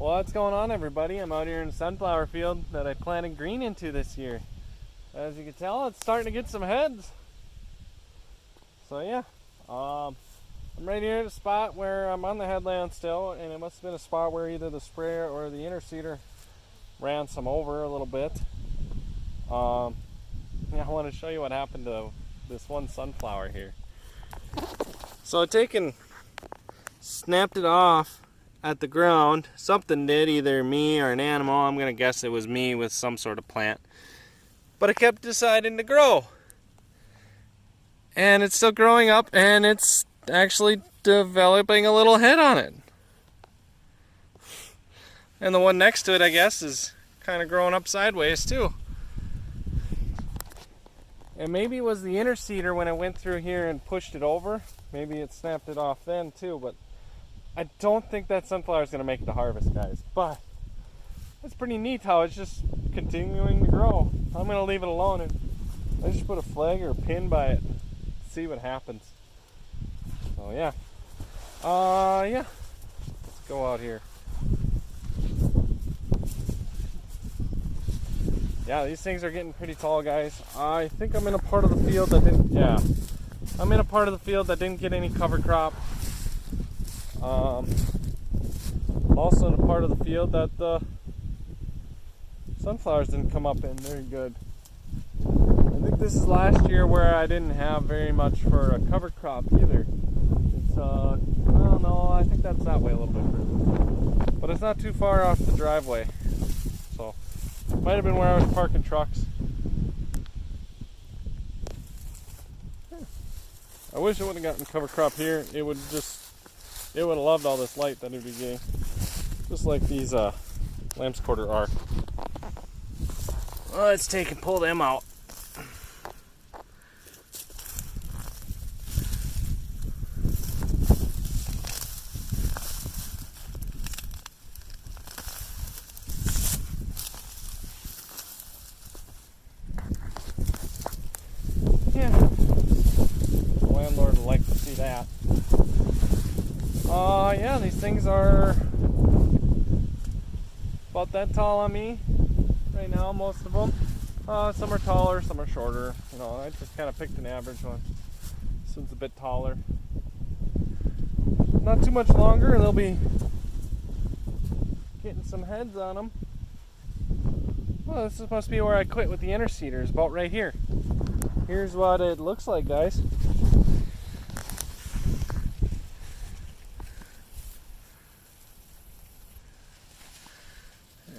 What's going on, everybody? I'm out here in a sunflower field that I planted green into this year. As you can tell, it's starting to get some heads. So yeah, I'm right here at a spot where I'm on the headland still, and it must have been a spot where either the sprayer or the interseeder ran some over a little bit. Yeah, I want to show you what happened to this one sunflower here. So I snapped it off at the ground. Something did, either me or an animal. I'm gonna guess it was me with some sort of plant. But it kept deciding to grow. And it's still growing up, and it's actually developing a little head on it. And the one next to it, I guess, is kind of growing up sideways too. And maybe it was the interseeder when it went through here and pushed it over. Maybe it snapped it off then too, but I don't think that sunflower is going to make it to harvest, guys. But it's pretty neat how it's just continuing to grow. I'm going to leave it alone, and I just put a flag or a pin by it. See what happens. So yeah. Yeah. Let's go out here. Yeah, these things are getting pretty tall, guys. I think I'm in a part of the field that didn't, I'm in a part of the field that didn't get any cover crop. Also in a part of the field that the sunflowers didn't come up in very good. I think this is last year where I didn't have very much for a cover crop either. It's, I don't know, I think that's that way a little bit further. But it's not too far off the driveway. So, might have been where I was parking trucks. I wish it would have gotten cover crop here. It would have loved all this light that it would be getting. Just like these lamb's quarter are. Well, let's take and pull them out. Yeah, the landlord would like to see that. Yeah, these things are about that tall on me right now, most of them. Some are taller, some are shorter. You know, I just kind of picked an average one. This one's a bit taller. Not too much longer, and they'll be getting some heads on them. Well, this must be where I quit with the interseeders, about right here. Here's what it looks like, guys.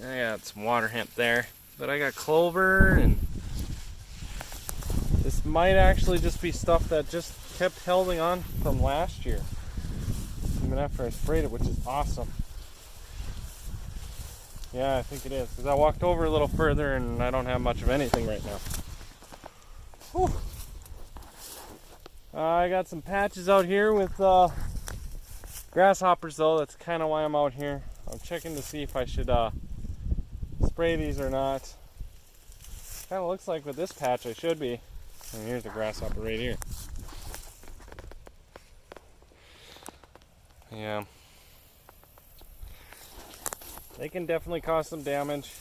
I got some water hemp there, but I got clover, and this might actually just be stuff that just kept holding on from last year, even after I sprayed it, which is awesome. Yeah, I think it is, because I walked over a little further and I don't have much of anything right now. Whew. I got some patches out here with grasshoppers, though. That's kind of why I'm out here. I'm checking to see if I should spray these or not. Kind of looks like with this patch I should be. And here's the grasshopper right here. Yeah. They can definitely cause some damage.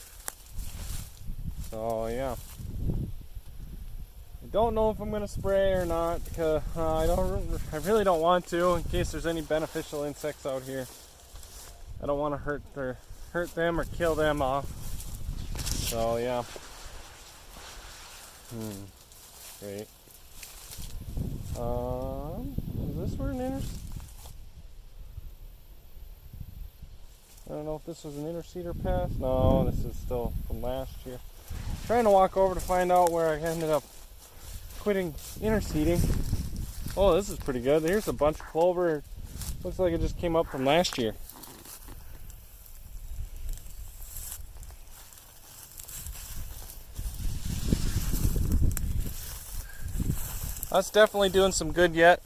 So yeah. I don't know if I'm going to spray or not, because I really don't want to, in case there's any beneficial insects out here. I don't want to hurt them or kill them off. So yeah. Great. Is this where an I don't know if this was an interseeder pass. No, this is still from last year. Trying to walk over to find out where I ended up quitting interseeding. Oh, this is pretty good. Here's a bunch of clover. Looks like it just came up from last year. That's definitely doing some good yet.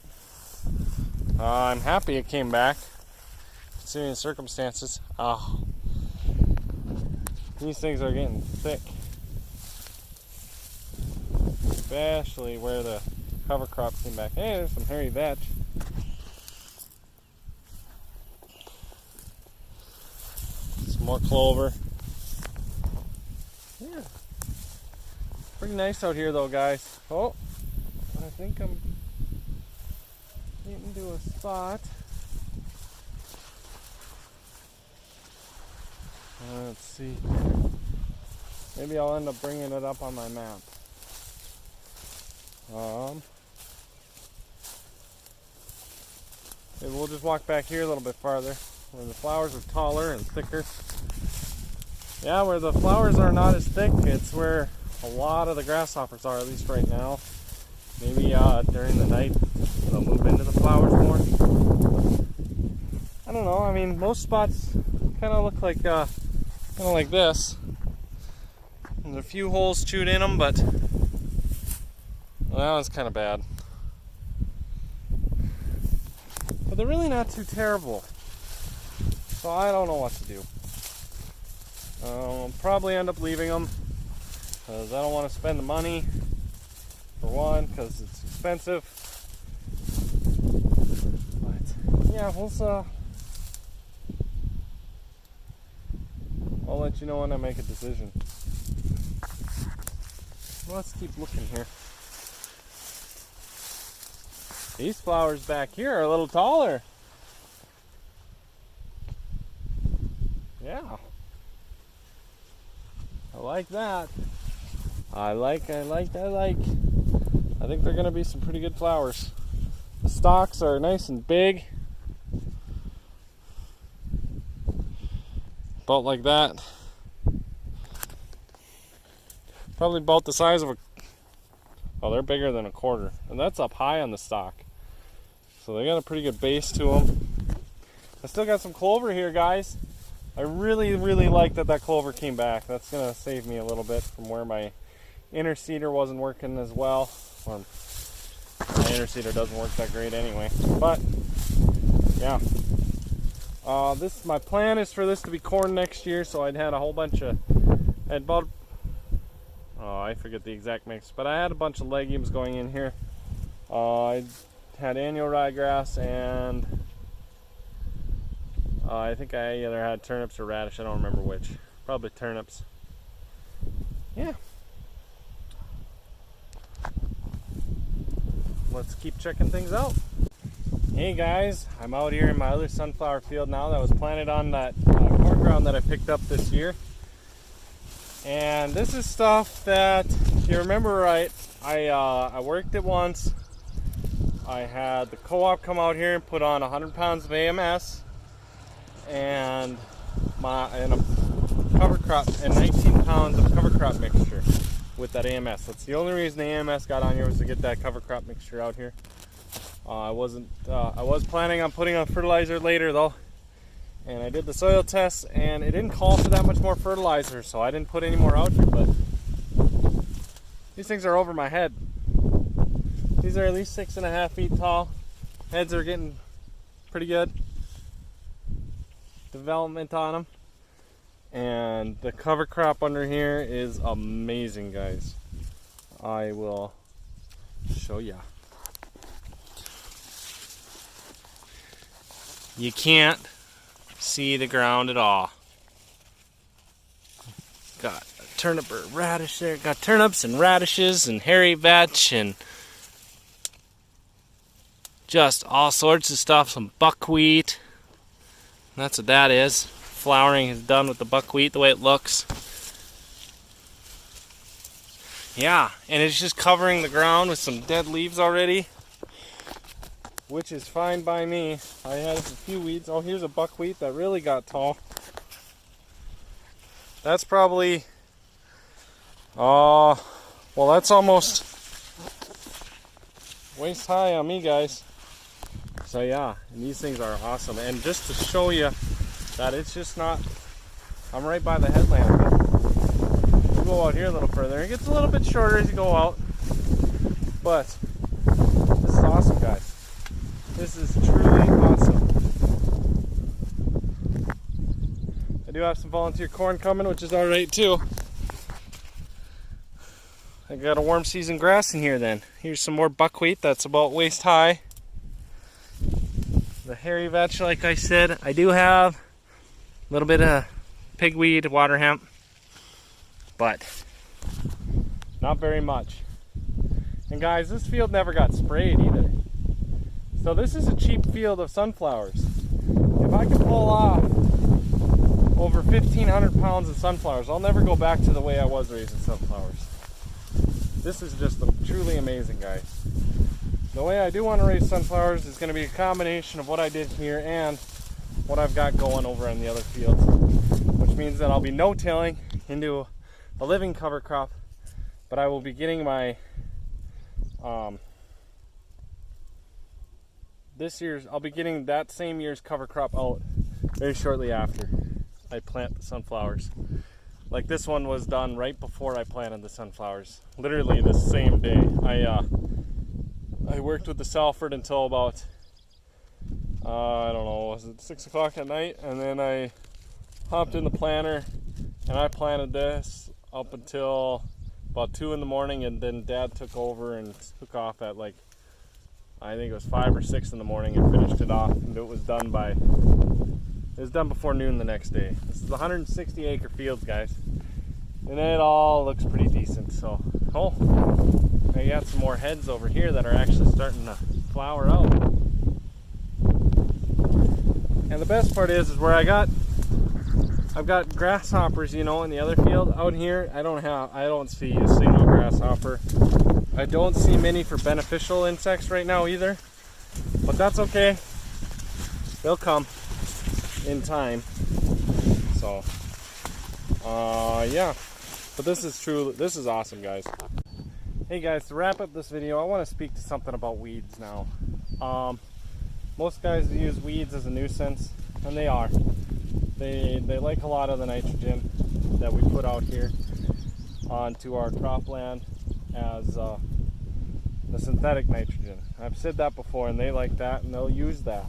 I'm happy it came back, considering the circumstances. Oh, these things are getting thick, especially where the cover crop came back. Hey, there's some hairy vetch. more clover. Yeah. Pretty nice out here though, guys. Oh, I think I'm getting to a spot. Let's see. Maybe I'll end up bringing it up on my map. Maybe we'll just walk back here a little bit farther, where the flowers are taller and thicker. Yeah, where the flowers are not as thick, it's where a lot of the grasshoppers are, at least right now. Maybe during the night they'll move into the flowers more. I don't know. I mean, most spots kind of look like this. There's a few holes chewed in them, but well, that one's kind of bad. But they're really not too terrible. So I don't know what to do. I'll probably end up leaving them because I don't want to spend the money, for one, because it's expensive. But yeah, I'll let you know when I make a decision. Let's keep looking here. These flowers back here are a little taller. Yeah. I like that. I like. I think they're gonna be some pretty good flowers. The stalks are nice and big. About like that. Probably about the size of a... Oh, they're bigger than a quarter. And that's up high on the stalk. So they got a pretty good base to them. I still got some clover here, guys. I really like that clover came back. That's going to save me a little bit from where my inner seeder wasn't working as well. Well, my inner seeder doesn't work that great anyway. But, yeah. My plan is for this to be corn next year, so I'd had a whole bunch of... I had about... Oh, I forget the exact mix, but I had a bunch of legumes going in here. I had annual ryegrass and I think I either had turnips or radish. I don't remember which. Probably turnips. Yeah. Let's keep checking things out. Hey guys, I'm out here in my other sunflower field now that was planted on that corn ground that I picked up this year. And this is stuff that, if you remember right, I worked it once. I had the co-op come out here and put on 100 pounds of AMS and a cover crop and 19 pounds of cover crop mixture with that AMS. That's the only reason the AMS got on here, was to get that cover crop mixture out here. I was planning on putting on fertilizer later though, and I did the soil tests and it didn't call for that much more fertilizer, so I didn't put any more out here. But these things are over my head. These are at least 6.5 feet tall. Heads are getting pretty good development on them, and the cover crop under here is amazing, guys. I will show ya. You can't see the ground at all. Got a turnip or radish there. Got turnips and radishes and hairy vetch and just all sorts of stuff. Some buckwheat. That's what that is. Flowering is done with the buckwheat the way it looks. Yeah, and it's just covering the ground with some dead leaves already, which is fine by me. I had a few weeds. Oh, here's a buckwheat that really got tall. That's probably, well, that's almost waist high on me, guys. So yeah, and these things are awesome. And just to show you that it's just not, I'm right by the headland. We'll go out here a little further. It gets a little bit shorter as you go out, but this is awesome, guys. This is truly awesome. I do have some volunteer corn coming, which is alright too. I got a warm season grass in here then. Here's some more buckwheat that's about waist high. The hairy vetch, like I said, I do have a little bit of pigweed, water hemp, but not very much. And guys, this field never got sprayed either. So this is a cheap field of sunflowers. If I can pull off over 1,500 pounds of sunflowers, I'll never go back to the way I was raising sunflowers. This is just truly amazing, guys. The way I do want to raise sunflowers is going to be a combination of what I did here and what I've got going over in the other fields, which means that I'll be no-tilling into a living cover crop, but I will be getting my I'll be getting that same year's cover crop out very shortly after I plant the sunflowers. Like this one was done right before I planted the sunflowers, literally the same day. I worked with the Salford until about I don't know, was it 6 o'clock at night, and then I hopped in the planter and I planted this up until about 2 in the morning, and then Dad took over and took off at like, I think it was 5 or 6 in the morning, and finished it off, and it was done before noon the next day. This is 160 acre fields, guys, and it all looks pretty decent. So, oh, I got some more heads over here that are actually starting to flower out. And the best part is where I've got grasshoppers, you know, in the other field. Out here, I don't see a single grasshopper. I don't see many for beneficial insects right now either, but that's okay. They'll come in time. So, yeah. But this is awesome, guys. Hey guys, to wrap up this video, I want to speak to something about weeds now. Most guys use weeds as a nuisance, and they are. They like a lot of the nitrogen that we put out here onto our cropland as the synthetic nitrogen. I've said that before, and they like that, and they'll use that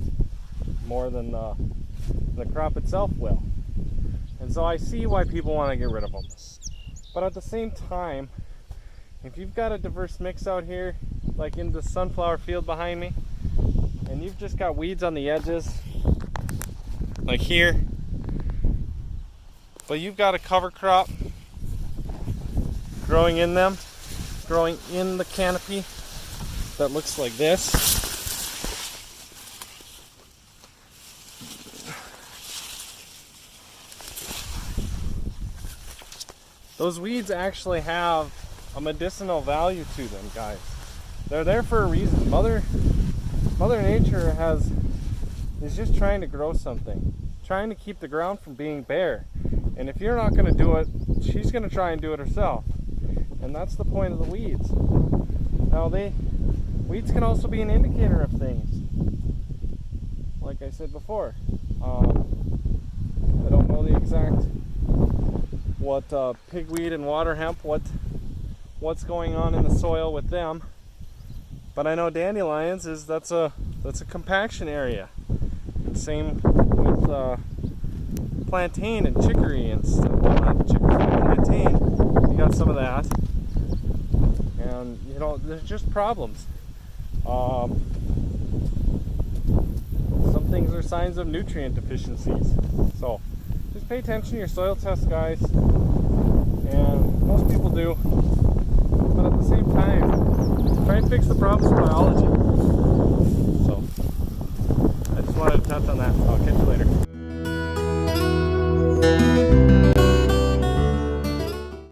more than the crop itself will. And so I see why people want to get rid of them. But at the same time, if you've got a diverse mix out here, like in the sunflower field behind me, and you've just got weeds on the edges, like here, but you've got a cover crop growing in the canopy that looks like this. Those weeds actually have a medicinal value to them, guys. They're there for a reason. Mother Nature is just trying to grow something, trying to keep the ground from being bare. And if you're not going to do it, she's going to try and do it herself. And that's the point of the weeds. Now, weeds can also be an indicator of things. Like I said before, I don't know the exact what pigweed and water hemp, what's going on in the soil with them. But I know dandelions that's a compaction area. Same with plantain and chicory and stuff. Well, not chicory, plantain. You got some of that, and you know there's just problems. Some things are signs of nutrient deficiencies. So just pay attention to your soil tests, guys. And most people do, but at the same time, try and fix the problems with biology. So I just wanted to touch on that. I'll catch you later.